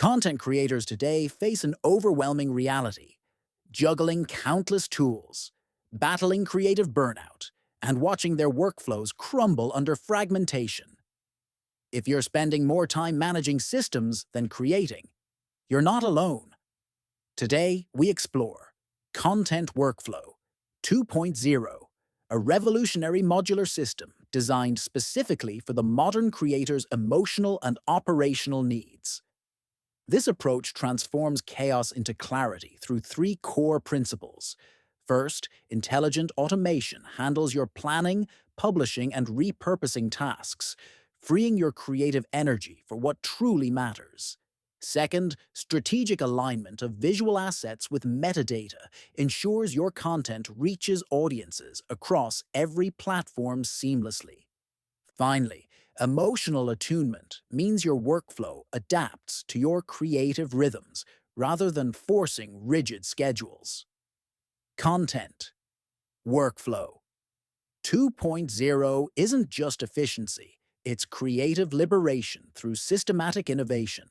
Content creators today face an overwhelming reality, juggling countless tools, battling creative burnout, and watching their workflows crumble under fragmentation. If you're spending more time managing systems than creating, you're not alone. Today, we explore Content Workflow 2.0, a revolutionary modular system designed specifically for the modern creator's emotional and operational needs. This approach transforms chaos into clarity through three core principles. First, intelligent automation handles your planning, publishing, and repurposing tasks, freeing your creative energy for what truly matters. Second, strategic alignment of visual assets with metadata ensures your content reaches audiences across every platform seamlessly. Finally, emotional attunement means your workflow adapts to your creative rhythms rather than forcing rigid schedules. Content Workflow 2.0 isn't just efficiency, it's creative liberation through systematic innovation.